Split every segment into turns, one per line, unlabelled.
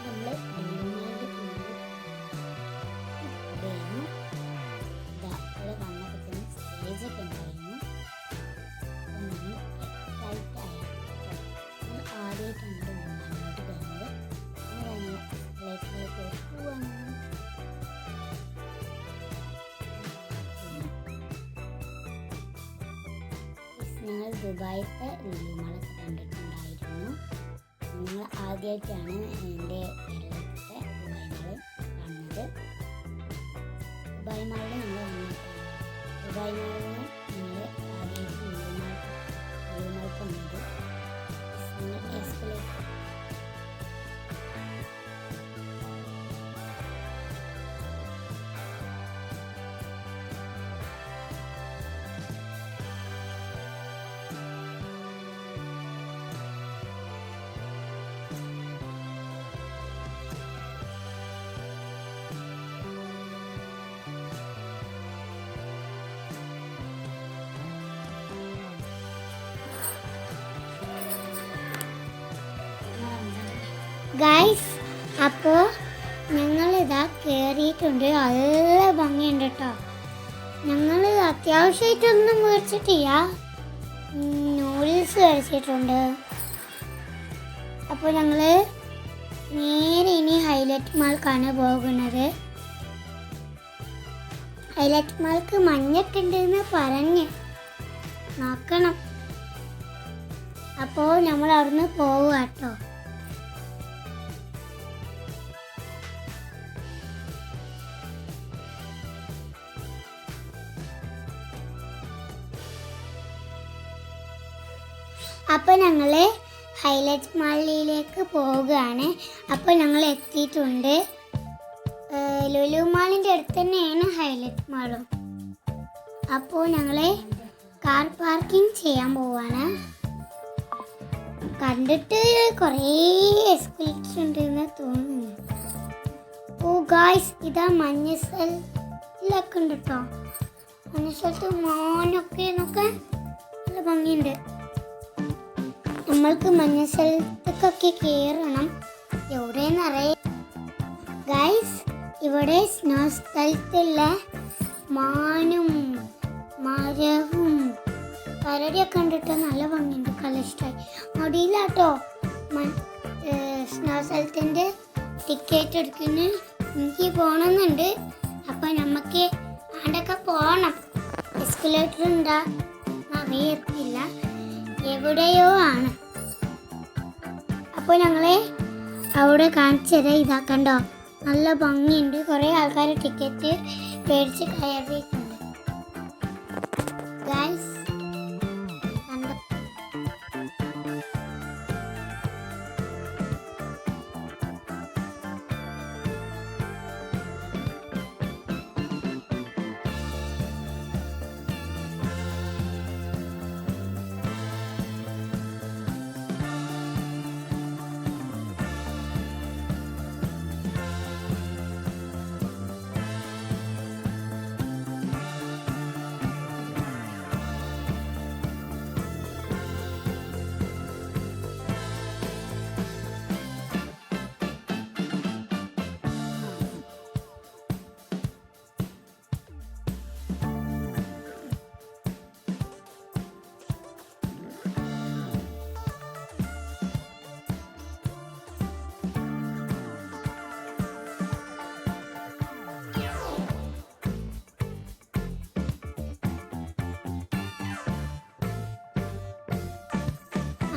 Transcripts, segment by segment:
നമ്മൾ ഇവിടെ വന്നപ്പോൾ തന്നെ സ്റ്റേജൊക്കെ ഉണ്ടായിരുന്നു. നമ്മൾ എക്സൈറ്റ് ആയി. ആദ്യമായിട്ടാണ് അങ്ങോട്ട് വരുന്നത്. ലൈറ്റിലേക്ക് പോവാണ്. ഞങ്ങൾ ദുബായിത്തെ ലുലു മാളൊക്കെ കണ്ടിട്ടുണ്ടായിരുന്നു. ഞങ്ങൾ ആദ്യമായിട്ടാണ് എൻ്റെ കേരളത്തിലെ ദുബായ് മാൾ കാണുന്നത്. ദുബായ് മാളിൽ ഞങ്ങൾ വന്നിട്ടാണ്. ദുബായ് മാളിൽ നിന്ന് ഞങ്ങൾ ആദ്യമായിട്ട് ലുലു മാൾക്ക് വന്നത്. ഞങ്ങൾ എക്സ്പ്ലേറ്റ് ഗൈസ്, അപ്പോൾ ഞങ്ങളിതാ കയറിയിട്ടുണ്ട്. നല്ല ഭംഗിയുണ്ട് കേട്ടോ. ഞങ്ങൾ അത്യാവശ്യമായിട്ടൊന്നും മേടിച്ചിട്ടില്ല. നൂഡിൽസ് കഴിച്ചിട്ടുണ്ട്. അപ്പോൾ ഞങ്ങൾ നേരെ ഇനി ഹൈലൈറ്റ് മാൾക്കാണ് പോകുന്നത്. ഹൈലൈറ്റ് മാൾക്ക് മഞ്ഞൊക്കെ ഉണ്ടെന്ന് പറഞ്ഞ് നോക്കണം. അപ്പോൾ നമ്മൾ അവിടുന്ന് പോവുക കേട്ടോ. അപ്പോൾ ഞങ്ങൾ ഹൈലൈറ്റ് മാളിലേക്ക് പോവുകയാണ്. അപ്പോൾ ഞങ്ങൾ എത്തിയിട്ടുണ്ട്. ലുലു മാളിൻ്റെ അടുത്ത് തന്നെയാണ് ഹൈലൈറ്റ് മാളും. അപ്പോൾ ഞങ്ങൾ കാർ പാർക്കിംഗ് ചെയ്യാൻ പോവാണ്. കണ്ടിട്ട് കുറേ എസ്കലേറ്റർ ഉണ്ടെന്ന് തോന്നുന്നു. ഓ ഗായ്സ്, ഇതാ മഞ്ഞ സ്ഥലത്തൊക്കെ ഉണ്ട് കേട്ടോ. മഞ്ഞ സ്ഥലത്ത് മോനൊക്കെ നല്ല ഭംഗിയുണ്ട്. നമ്മൾക്ക് മഞ്ഞ സ്ഥലത്തേക്കൊക്കെ കയറണം. എവിടെയെന്നറിയാം ഗൈസ്. ഇവിടെ സ്നോ സ്ഥലത്തുള്ള മാനും മരവും കരടിയൊക്കെ കണ്ടിട്ട് നല്ല ഭംഗിയുണ്ട്. കളിഷ്ടായി മടിയിലാട്ടോ. സ്നോ സ്ഥലത്തിൻ്റെ ടിക്കറ്റ് എടുക്കുന്ന എനിക്ക് പോകണമെന്നുണ്ട്. അപ്പം നമുക്ക് അവിടെയൊക്കെ പോകണം. എസ്കലേറ്റർ ഉണ്ടാ അറിയത്തില്ല, എവിടെയോ ആണ്. അപ്പോൾ ഞങ്ങളെ അവിടെ കാണിച്ചത് ഇതാക്കണ്ടോ, നല്ല ഭംഗിയുണ്ട്. കുറേ ആൾക്കാർ ടിക്കറ്റ് മേടിച്ച് കയറിയിട്ടുണ്ട് ഗൈസ്.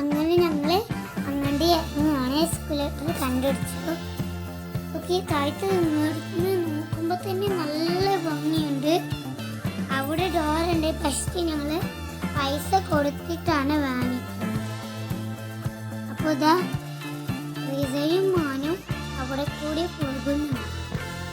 അങ്ങനെ ഞങ്ങൾ അങ്ങോട്ട് ഇറങ്ങുകയാണ്. എസ്കലേറ്റർ കണ്ടുപിടിച്ചു. ഓക്കെ, താഴത്ത് നോക്കുമ്പോൾ തന്നെ നല്ല ഭംഗിയുണ്ട്. അവിടെ ഡോറുണ്ട്. ഫസ്റ്റ് ഞങ്ങൾ പൈസ കൊടുത്തിട്ടാണ് വാങ്ങിക്കുന്നത്. അപ്പോൾ ഇതാ റിസയും മോനും അവിടെ കൂടി പോകുന്നു.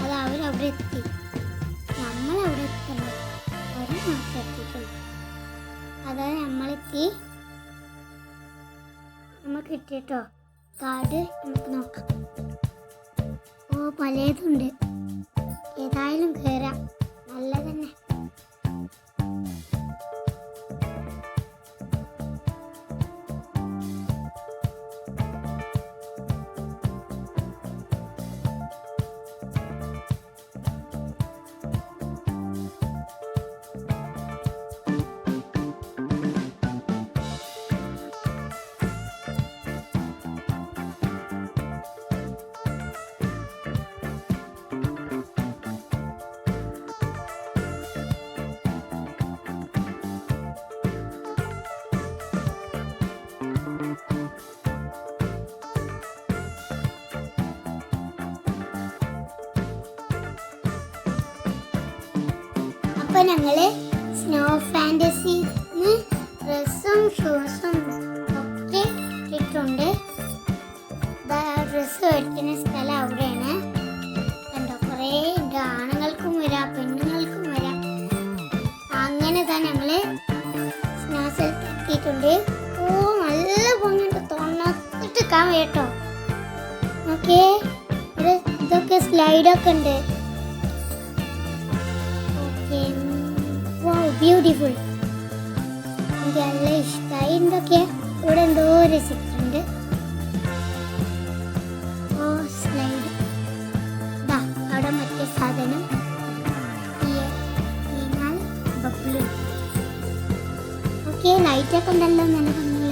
അത് അവരവിടെ എത്തി. നമ്മളവിടെ എത്തണം. ഒരു മാസം എത്തിയിട്ടുണ്ട്. അതായത് നമ്മളെത്തി. നമുക്ക് കിട്ടിയിട്ടോ കാർഡ്. നമുക്ക് നോക്കാം. ഓ, പലതുണ്ട്. ഏതായാലും കയറാം. നല്ല തന്നെ. ഞങ്ങൾ സ്നോ ഫാൻറ്റസിന്ന് ഡ്രസ്സും ഷൂസും ഒക്കെ ഇട്ടിട്ടുണ്ട്. ഡ്രസ്സ് മേടിക്കുന്ന സ്ഥലം അവിടെയാണ്. കണ്ടോ, കുറേ ഉണ്ട്. ആണുങ്ങൾക്കും വരാം, പെണ്ണുങ്ങൾക്കും വരാം. അങ്ങനെ തന്നെ ഞങ്ങൾ സ്നോ സ്ഥലത്ത് എത്തിയിട്ടുണ്ട്. ഓ, നല്ല ഭംഗിയുണ്ട്. തൊണ്ണത്തിട്ടിക്കാൻ കേട്ടോ. ഓക്കെ, ഇവിടെ ഇതൊക്കെ സ്ലൈഡൊക്കെ ഉണ്ട്. Okay, beautiful. എനിക്ക് നല്ല ഇഷ്ടമായി. എന്തൊക്കെ ഇവിടെ എന്തോ രസിച്ചിട്ടുണ്ട്. ഓ, സ്ലൈഡ്. ഇതാ അവിടെ മറ്റേ സാധനം ബബ്ലു. ഓക്കെ, ലൈറ്റൊക്കെ ഉണ്ടല്ലോ, നല്ല ഭംഗിയുള്ള.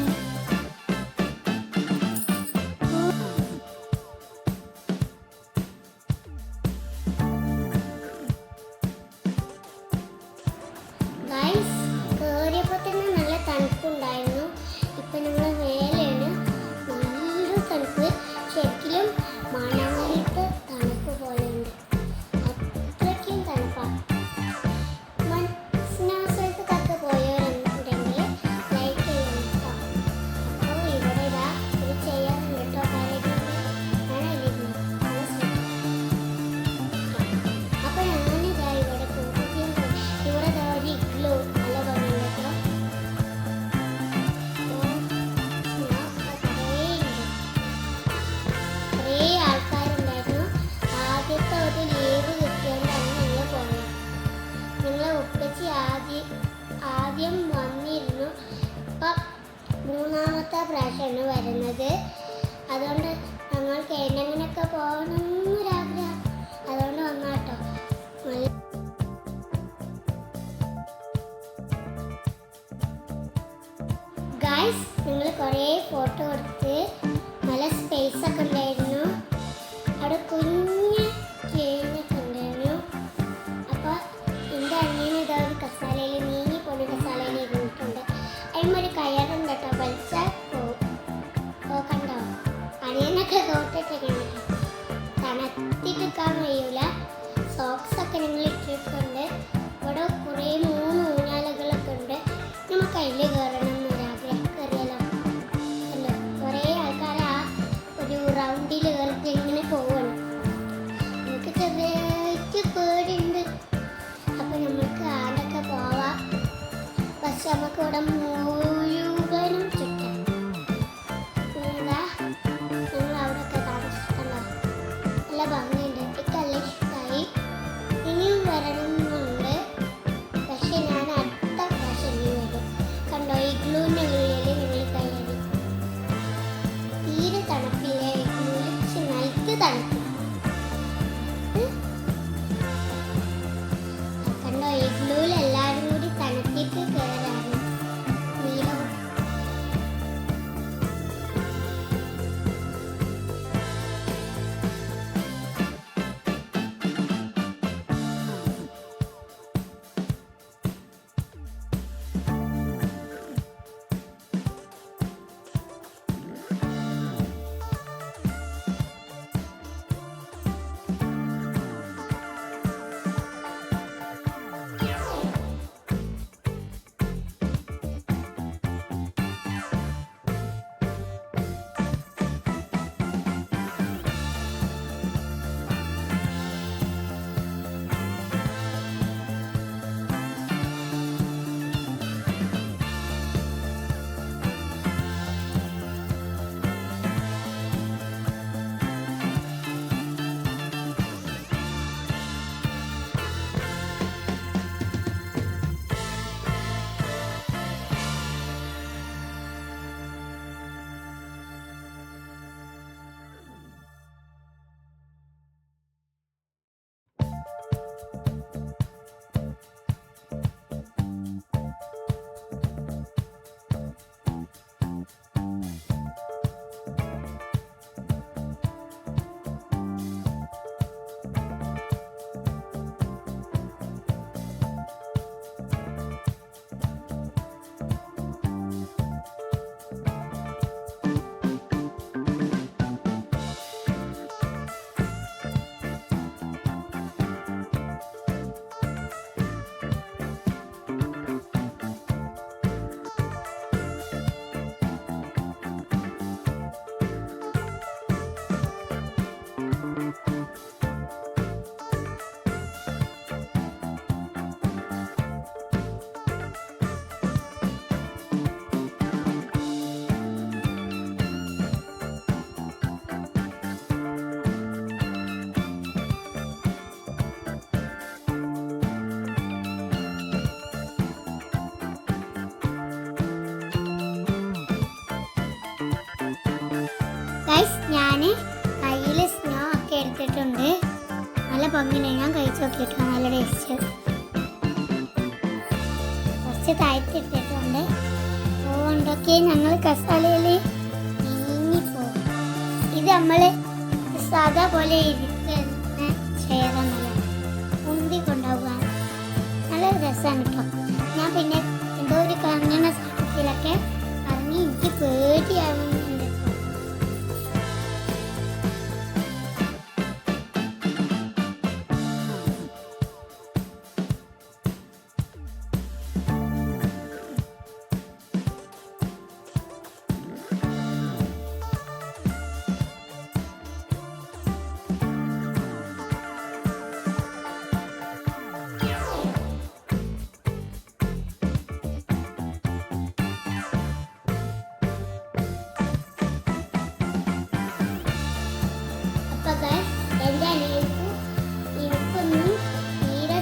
കയറിയപ്പോൾ തന്നെ നല്ല തണുപ്പുണ്ടായിരുന്നു. ഇപ്പം ഞങ്ങൾ മേലെയാണ്. നല്ല തണുപ്പ്, ശരിക്കും മണാലിത്തെ തണുപ്പ് പോലെയുണ്ട്. അത്രയ്ക്കും തണുപ്പാണ്. സ്നോ സ്ഥലത്തൊക്കെ പോയവരുണ്ടെങ്കിൽ ലൈക്ക് ചെയ്യണം കേട്ടോ. അപ്പോൾ ഇവിടെ ഇതാ ഇത് ചെയ്യാറുണ്ട് കേട്ടോ. അപ്പോൾ ഞാനിതാ ഇവിടെ പോകുമ്പോൾ ഇവിടെ ഒരു ഇഗ്ലൂ നല്ല ഭംഗിയുണ്ട് കേട്ടോ. കുറേ ആൾക്കാരുണ്ടായിരുന്നു. ആദ്യത്തെ ഒരു ലീവ് കിട്ടിയോണ്ടാണ് ഞങ്ങൾ പോയത്. ഞങ്ങൾ ഒപ്പിച്ച് ആദ്യം വന്നിരുന്നു. ഇപ്പം മൂന്നാമത്തെ പ്രാവശ്യമാണ് വരുന്നത്. അതുകൊണ്ട് ഞങ്ങൾക്ക് എന്നെങ്ങനെയൊക്കെ പോകണം എന്നൊരാഗ്രഹം. അതുകൊണ്ട് വന്നാട്ടോ. ഗൈസ്, ഞങ്ങൾ കുറേ ഫോട്ടോ എടുത്ത് നല്ല സ്പേസ് ഒക്കെ ഉണ്ടായിരുന്നു. അവിടെ കുഞ്ഞ് ചേനൊക്കെ ഉണ്ടായിരുന്നു. അപ്പോൾ എൻ്റെ അനിയന് ഇതാ ഒരു കസാലയിൽ നീങ്ങി പോണ കസാലയിൽ ഇരുന്നിട്ടുണ്ട്. അതിനൊരു കയറുണ്ട് കേട്ടോ. വലിച്ചാൽ പോവും. കണ്ടോ, അനിയനൊക്കെ കോട്ടിട്ടിരിക്കണം. തണുത്തിട്ടിരിക്കാൻ കഴിയൂല. സോക്സൊക്കെ ഞങ്ങൾ ഇട്ടിട്ടുണ്ട്. ഇവിടെ കുറേ 3 ഊഞ്ഞാലുകളൊക്കെ ഉണ്ട്. നമുക്ക് അതിൽ കയറണം എന്നൊരാഗ്രഹം. കയറിയാലോ? അല്ലോ, കുറേ ആൾക്കാർ ആ ഒരു റൗണ്ടിൽ കയറിട്ട് ഇങ്ങനെ പോവുകയാണ്. നമുക്ക് ചെറിയ പേടിയുണ്ട്. അപ്പം നമുക്ക് ആടൊക്കെ പോവാം. പക്ഷെ നമുക്ക് ഇവിടെ മുഴുവനും ചുറ്റാം. ഞങ്ങൾ അവിടെയൊക്കെ താമസിക്കണ്ടോ. നല്ല ഭംഗിയുണ്ട്. എനിക്ക് നല്ല ഇഷ്ടമായി. ഇനിയും വരണമെന്നുണ്ട്. പക്ഷെ ഞാൻ അടുത്ത പ്രാവശ്യം ഇനി വരും. കണ്ടോ, ഇഗ്ലൂവിൻ്റെ ഉള്ളിൽ നിങ്ങൾ കയറി. തീരെ തണുപ്പില്ല ഇഗ്ലൂവിൽ. പക്ഷെ നല്ല തണുപ്പ്. കണ്ടോ, ഇഗ്ലൂവിൽ എല്ലാവരും കൂടി തണുപ്പിട്ട് കയറാണ്. നീലം ഇട്ടിട്ടുണ്ട്. നല്ല ഭംഗിയുണ്ട്. ഞാൻ കഴിച്ച് നോക്കിയിട്ട് നല്ല ടേസ്റ്റ്. കുറച്ച് താഴ്ത്തിട്ടിട്ടുണ്ട്. അതുകൊണ്ടൊക്കെ ഞങ്ങൾ കസാലയിൽ നീങ്ങിപ്പോകും. ഇത് നമ്മൾ സാധാ പോലെ ഇരിക്കുന്ന ചെയറൊന്നുമല്ല, ഉന്തി കൊണ്ടുപോകാൻ നല്ല രസമാണ് കേട്ടോ. ഞാൻ പിന്നെ എന്തോ ഒരു കറങ്ങുന്ന സ്ഥലത്തിലൊക്കെ കറങ്ങി എനിക്ക് പേടിയാവുന്നുണ്ട്. എൻ്റെ എനിക്കൊന്നും തീരെ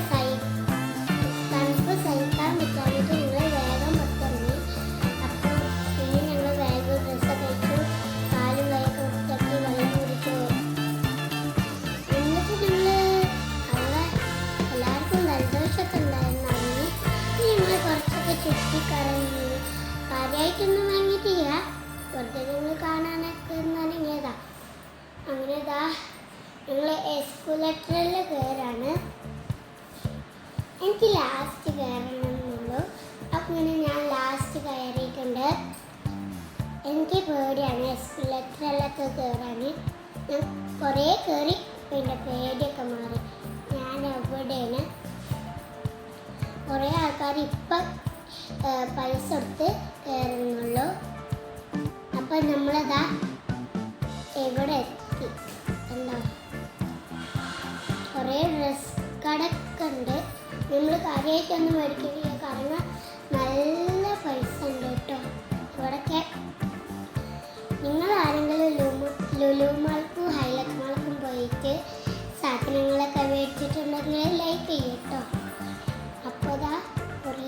തണുപ്പ് സഹിക്കാൻ പറ്റാഞ്ഞിട്ട് ഞങ്ങൾ വേഗം പുറത്തിറങ്ങി. അപ്പോൾ പിന്നെ ഞങ്ങൾ വേഗം ഡ്രസ്സൊക്കെ കഴിച്ചു, കാലും കൈയൊക്കെ വൃത്തിയാക്കി വെള്ളം കുടിച്ചു. എന്നിട്ട് ഞങ്ങൾ അവിടെ എല്ലാവർക്കും ജലദോഷമൊക്കെ ഉണ്ടായിരുന്നായിരുന്നു. ഞങ്ങൾ കുറച്ചൊക്കെ ചുറ്റിക്കറങ്ങി. കാര്യമായിട്ടൊന്നും വാങ്ങിയിട്ടില്ല, വെറുതെ ഞങ്ങൾ കാണാനൊക്കെ നനങ്ങിയതാ. അങ്ങനെ ഇതാ ഞങ്ങൾ എസ്കുലേറ്ററിൽ കയറാണ്. എനിക്ക് ലാസ്റ്റ് കയറണമെന്നുള്ളൂ. അങ്ങനെ ഞാൻ ലാസ്റ്റ് കയറിയിട്ടുണ്ട്. എനിക്ക് പേടിയാണ് എസ്കുലേറ്ററിലൊക്കെ കയറാൻ. ഞാൻ കുറേ കയറി, പിന്നെ പേടിയൊക്കെ മാറി. ഞാൻ എവിടെയാണ് കുറേ ആൾക്കാർ ഇപ്പം പൈസ കൊടുത്ത് കയറുന്നുള്ളൂ. അപ്പം നമ്മളതാ എവിടെ എത്തി ഉണ്ടോ? കുറേ ഡ്രസ് കടയൊക്കെ ഉണ്ട്. നമ്മൾ കാര്യമായിട്ടൊന്നും മേടിക്കില്ല, കാരണം നല്ല പൈസ ഉണ്ട് കേട്ടോ ഇവിടെയൊക്കെ. നിങ്ങൾ ആരെങ്കിലും ലുലു മാൾക്കും ഹൈലൈറ്റ് മാൾക്കും പോയിട്ട് സാധനങ്ങളൊക്കെ മേടിച്ചിട്ടുണ്ടെങ്കിൽ ലൈക്ക് ചെയ്യും കേട്ടോ. അപ്പോൾ ഇതാ കുറേ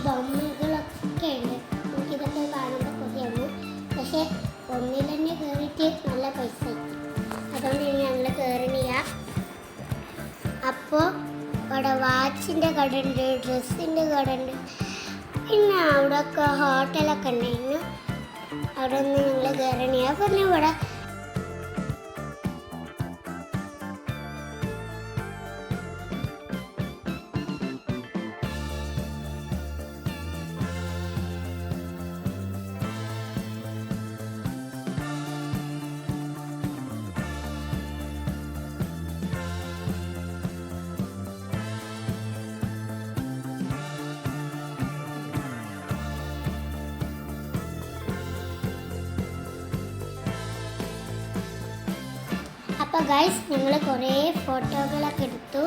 ബൊമ്മകളൊക്കെ ഉണ്ട്. എനിക്കിതൊക്കെ കാണുമ്പോൾ കൊതിയാണ്. പക്ഷേ ഒന്നിൽ തന്നെ കയറിയിട്ട് നല്ല പൈസ കിട്ടും. അതുകൊണ്ട് ഞങ്ങൾ കയറണില്ല. അപ്പോൾ അവിടെ വാച്ചിൻ്റെ കട ഉണ്ട്, ഡ്രസ്സിൻ്റെ കട ഉണ്ട്, പിന്നെ അവിടെയൊക്കെ ഹോട്ടലൊക്കെ ഉണ്ടായിരുന്നു. അവിടെ ഒന്നും ഞങ്ങൾ കയറണില്ല. പിന്നെ ഇവിടെ അപ്പോൾ ഗൈസ് ഞങ്ങൾ കുറേ ഫോട്ടോകളൊക്കെ എടുത്തു.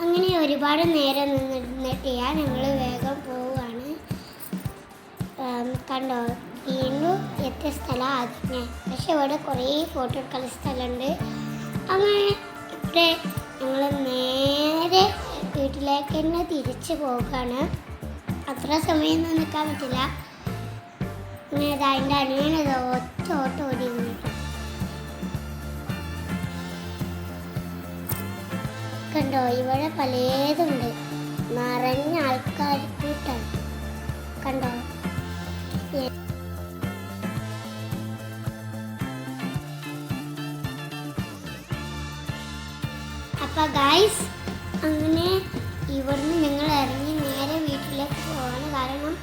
അങ്ങനെ ഒരുപാട് നേരം നിന്നിട്ടില്ല, ഞങ്ങൾ വേഗം പോവുകയാണ്. കണ്ടോ, വീണ്ടും എത്തിയ സ്ഥലം അതിനെ. പക്ഷെ ഇവിടെ കുറേ ഫോട്ടോ എടുക്കുന്ന സ്ഥലമുണ്ട്. അങ്ങനെ ഇവിടെ ഞങ്ങൾ നേരെ വീട്ടിലേക്ക് തന്നെ തിരിച്ച് പോവുകയാണ്. അത്ര സമയമൊന്നും നിൽക്കാൻ പറ്റില്ല. അങ്ങനെ അതിൻ്റെ അനിയനത് ഒറ്റ ഓട്ടം ഓടി നിന്നിട്ടു. കണ്ടോ, ഇവിടെ പലതുണ്ട്, നിറഞ്ഞ ആൾക്കാർ കൂട്ടാണ്. കണ്ടോ, അപ്പോൾ ഗൈസ് അങ്ങനെ ഇവിടുന്ന് ഞങ്ങൾ ഇറങ്ങി നേരെ വീട്ടിലേക്ക് പോവാണ്. കാരണം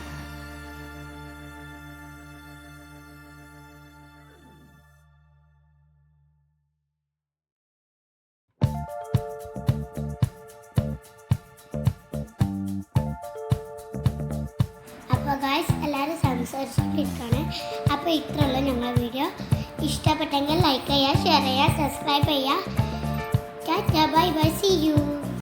അപ്പോൾ ഗൈസ് എല്ലാവരും സംസാരിച്ചിട്ടിരിക്കുകയാണ്. അപ്പോൾ ഇത്രയുള്ള ഞങ്ങളുടെ വീഡിയോ. ഇഷ്ടപ്പെട്ടെങ്കിൽ ലൈക്ക് ചെയ്യുക, ഷെയർ ചെയ്യുക, സബ്സ്ക്രൈബ് ചെയ്യുക. Tata, bye bye, see U.